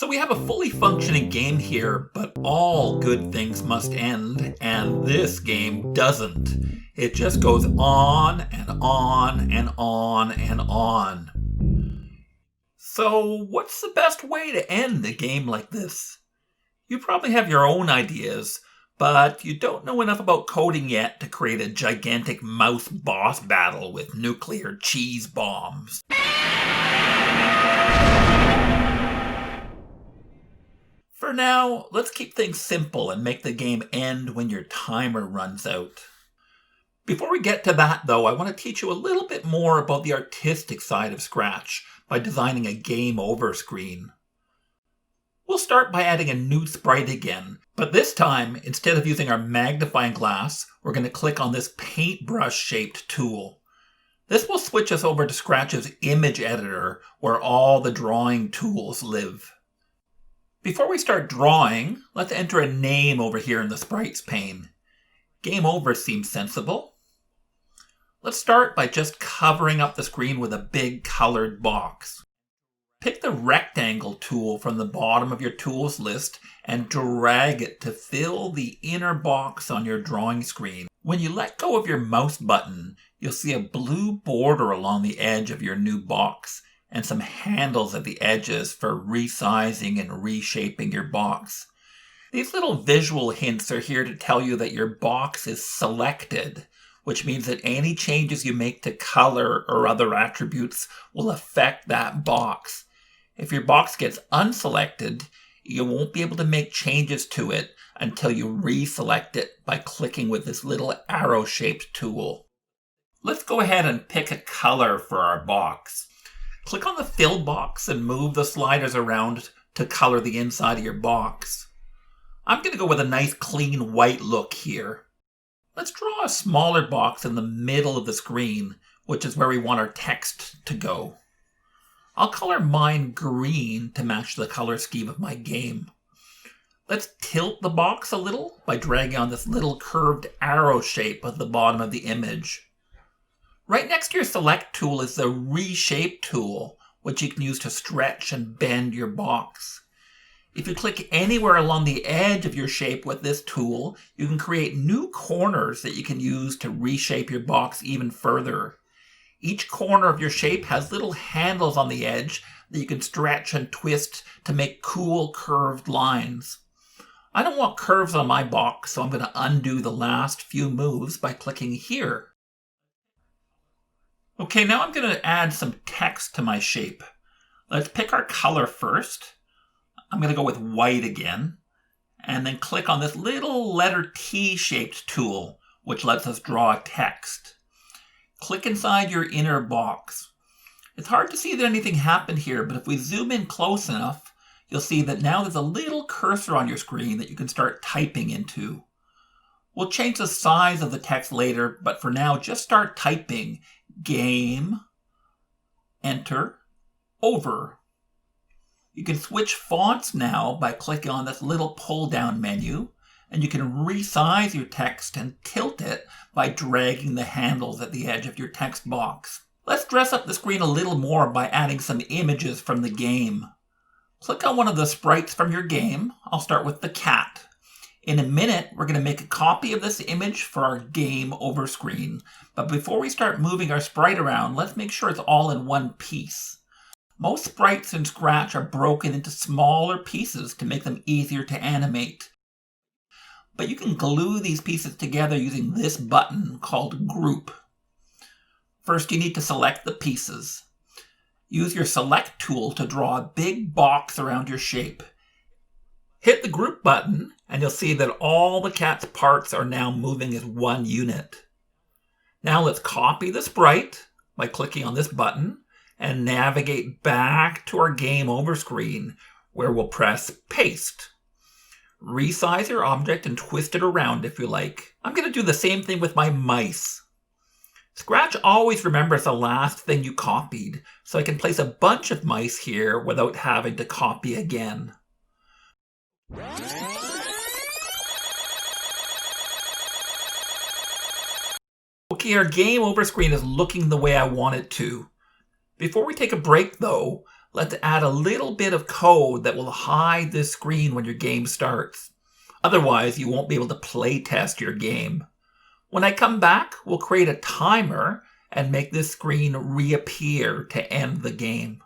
So we have a fully functioning game here, but all good things must end, and this game doesn't. It just goes on and on and on and on. So what's the best way to end a game like this? You probably have your own ideas, but you don't know enough about coding yet to create a gigantic mouse boss battle with nuclear cheese bombs. For now, let's keep things simple and make the game end when your timer runs out. Before we get to that though, I want to teach you a little bit more about the artistic side of Scratch by designing a game over screen. We'll start by adding a new sprite again, but this time, instead of using our magnifying glass, we're going to click on this paintbrush shaped tool. This will switch us over to Scratch's image editor, where all the drawing tools live. Before we start drawing, let's enter a name over here in the sprites pane. Game over seems sensible. Let's start by just covering up the screen with a big colored box. Pick the rectangle tool from the bottom of your tools list and drag it to fill the inner box on your drawing screen. When you let go of your mouse button, you'll see a blue border along the edge of your new box and some handles at the edges for resizing and reshaping your box. These little visual hints are here to tell you that your box is selected, which means that any changes you make to color or other attributes will affect that box. If your box gets unselected, you won't be able to make changes to it until you reselect it by clicking with this little arrow-shaped tool. Let's go ahead and pick a color for our box. Click on the fill box and move the sliders around to color the inside of your box. I'm going to go with a nice clean white look here. Let's draw a smaller box in the middle of the screen, which is where we want our text to go. I'll color mine green to match the color scheme of my game. Let's tilt the box a little by dragging on this little curved arrow shape at the bottom of the image. Right next to your select tool is the reshape tool, which you can use to stretch and bend your box. If you click anywhere along the edge of your shape with this tool, you can create new corners that you can use to reshape your box even further. Each corner of your shape has little handles on the edge that you can stretch and twist to make cool curved lines. I don't want curves on my box, so I'm going to undo the last few moves by clicking here. Okay, now I'm going to add some text to my shape. Let's pick our color first. I'm going to go with white again, and then click on this little letter T shaped tool, which lets us draw text. Click inside your inner box. It's hard to see that anything happened here, but if we zoom in close enough, you'll see that now there's a little cursor on your screen that you can start typing into. We'll change the size of the text later, but for now, just start typing game, enter, over. You can switch fonts now by clicking on this little pull-down menu, and you can resize your text and tilt it by dragging the handles at the edge of your text box. Let's dress up the screen a little more by adding some images from the game. Click on one of the sprites from your game. I'll start with the cat. In a minute, we're going to make a copy of this image for our game over screen. But before we start moving our sprite around, let's make sure it's all in one piece. Most sprites in Scratch are broken into smaller pieces to make them easier to animate. But you can glue these pieces together using this button called Group. First, you need to select the pieces. Use your Select tool to draw a big box around your shape. Hit the Group button, and you'll see that all the cat's parts are now moving as one unit. Now let's copy the sprite by clicking on this button and navigate back to our game over screen, where we'll press Paste. Resize your object and twist it around if you like. I'm going to do the same thing with my mice. Scratch always remembers the last thing you copied, so I can place a bunch of mice here without having to copy again. Okay, our game over screen is looking the way I want it to. Before we take a break though, let's add a little bit of code that will hide this screen when your game starts. Otherwise, you won't be able to play test your game. When I come back, we'll create a timer and make this screen reappear to end the game.